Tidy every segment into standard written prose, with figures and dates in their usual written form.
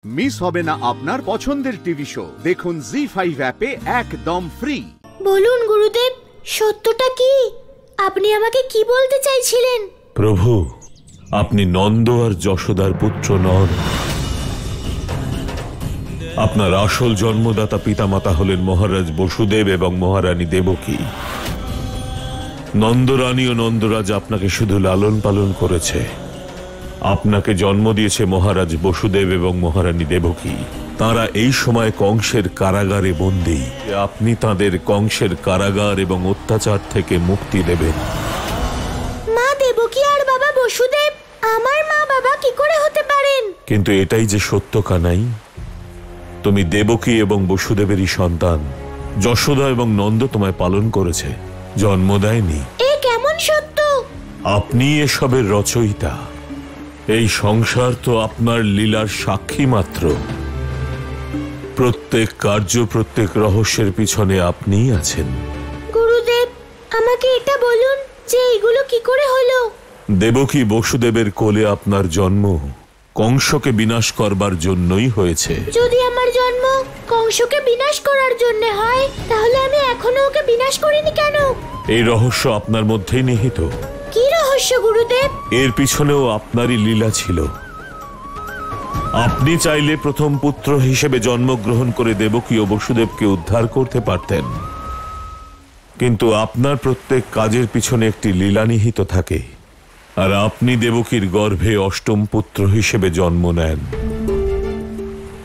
Miss হবে না আপনার পছন্দের টিভি শো। দেখুন জি5 অ্যাপে একদম ফ্রি। বলুন গুরুদেব, সত্যটা কি? আপনি আমাকে কি বলতে চাইছিলেন? প্রভু, আপনি নন্দ আর যশোদার পুত্র নন। আপনার আসল জন্মদাতা পিতামাতা হলেন মহারাজ বসুদেব এবং মহারানী দেবকী। নন্দরানী ও নন্দরাজ আপনাকে শুধু লালন পালন করেছে। আপনাকে জন্ম দিয়েছে মহারাজ বসুদেব এবং মহারানী দেবকী। তারা এই সময় কংসের কারাগারে বন্দী। আপনি তাদের কংসের কারাগার এবং অত্যাচার থেকে মুক্তি দেবেন। মা দেবকী আর বাবা বসুদেব আমার মা বাবা কি করে হতে পারেন? কিন্তু এটাই যে সত্য কানাই, তুমি দেবকী এবং বসুদেবেরই সন্তান। যশোদা এবং নন্দ তোমায় পালন করেছে, জন্ম দেয়নি। এ কেমন সত্য? আপনি এসবের রচয়িতা। এই সংসার তো আপনার লীলার সাক্ষী মাত্র। প্রত্যেক কার্য, প্রত্যেক রহস্যের পিছনে আপনিই আছেন। গুরুদেব, আমাকে এটা বলুন যে এগুলো কি করে হলো? দেবকী বসুদেবের কোলে আপনার জন্ম কংসকে বিনাশ করবার জন্যই হয়েছে। যদি আমার জন্ম কংসকে বিনাশ করার জন্য হয়, তাহলে আমি এখনো ওকে বিনাশ করিনি কেন? এই রহস্য আপনার মধ্যেই নিহিত। কি রহস্য গুরুদেব? এর পিছনেও আপনারই লীলা ছিল। আপনি চাইলে প্রথম পুত্র হিসেবে জন্মগ্রহণ করে দেবকী ও বসুদেবকে উদ্ধার করতে পারতেন, কিন্তু আপনার প্রত্যেক কাজের পিছনে একটি লীলা নিহিত থাকে। আর আপনি দেবকীর গর্ভে অষ্টম পুত্র হিসেবে জন্ম নেন।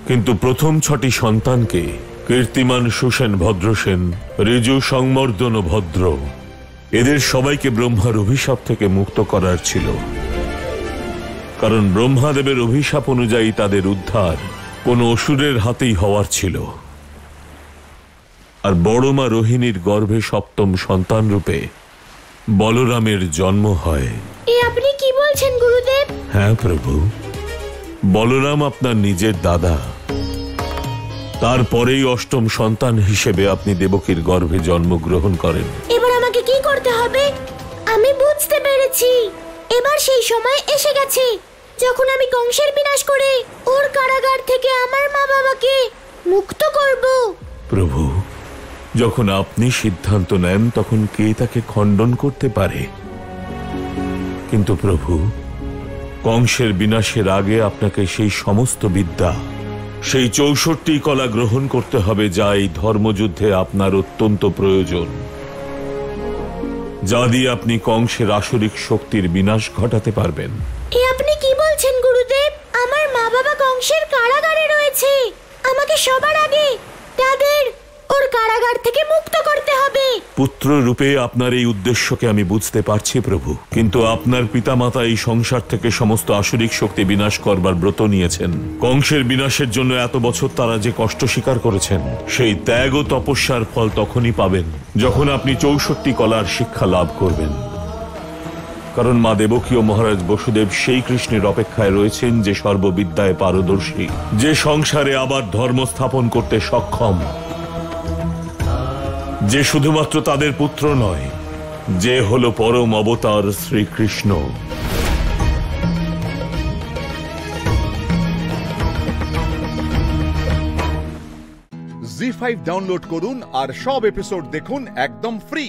কিন্তু প্রথম 6টি সন্তানকে কীর্তিমান সুসেন ভদ্রসেন, ঋজু সংমর্দন ভদ্র, এদের সবাইকে ব্রহ্মার অভিশাপ থেকে মুক্ত করার ছিল। কারণ ব্রহ্মাদেবের অভিশাপ অনুযায়ী তাদের উদ্ধার কোন অসুরের হাতেই হওয়ার ছিল। আর বড় মা রোহিণীর গর্ভে সপ্তম সন্তান রূপে বলরামের জন্ম হয়। এ আপনি কি বলছেন গুরুদেব? হ্যাঁ প্রভু, বলরাম আপনার নিজের দাদা। তারপরেই অষ্টম সন্তান হিসেবে আপনি দেবকীর গর্ভে জন্মগ্রহণ করেন। এবার আমাকে কি করতে হবে? আমি বুঝতে পেরেছি। এবার সেই সময় এসে গেছে যখন আমি কংসের বিনাশ করে ওর কারাগার থেকে আমার মা বাবাকে মুক্ত করব। প্রভু, যখন আপনি সিদ্ধান্ত নেন তখন কে তাকে খণ্ডন করতে পারে? কিন্তু প্রভু, কংসের বিনাশের আগে আপনাকে সেই সমস্ত বিদ্যা, সেই 64 কলা গ্রহণ করতে হবে যা এই ধর্মযুদ্ধে আপনার অত্যন্ত প্রয়োজন, যা দিয়ে আপনি কংসের আসরিক শক্তির বিনাশ ঘটাতে পারবেন। এ আপনি কি বলছেন গুরুদেব? আমার মা বাবা কংসের কারাগারে রয়েছে। আমাকে সবার আগে তাদের ওর কারাগার থেকে মুক্ত করতে হবে। পুত্র রূপে আপনার এই উদ্দেশ্যকে আমি বুঝতে পারছি প্রভু, কিন্তু আপনার পিতামাতা এই সংসার থেকে সমস্ত আসরিক শক্তি বিনাশ করবার ব্রত নিয়েছেন। কংসের বিনাশের জন্য এত বছর তারা যে কষ্ট স্বীকার করেছেন, সেই ত্যাগ ও তপস্যার ফল তখনই পাবেন যখন আপনি 64 কলার শিক্ষা লাভ করবেন। কারণ মা দেবকী ও মহারাজ বসুদেব সেই কৃষ্ণের অপেক্ষায় রয়েছেন যে সর্ববিদ্যায় পারদর্শী, যে সংসারে আবার ধর্ম স্থাপন করতে সক্ষম, যে শুধুমাত্র তাদের পুত্র নয়, যে হলো পরম অবতার শ্রীকৃষ্ণ। জি5 ডাউনলোড করুন আর সব এপিসোড দেখুন একদম ফ্রি।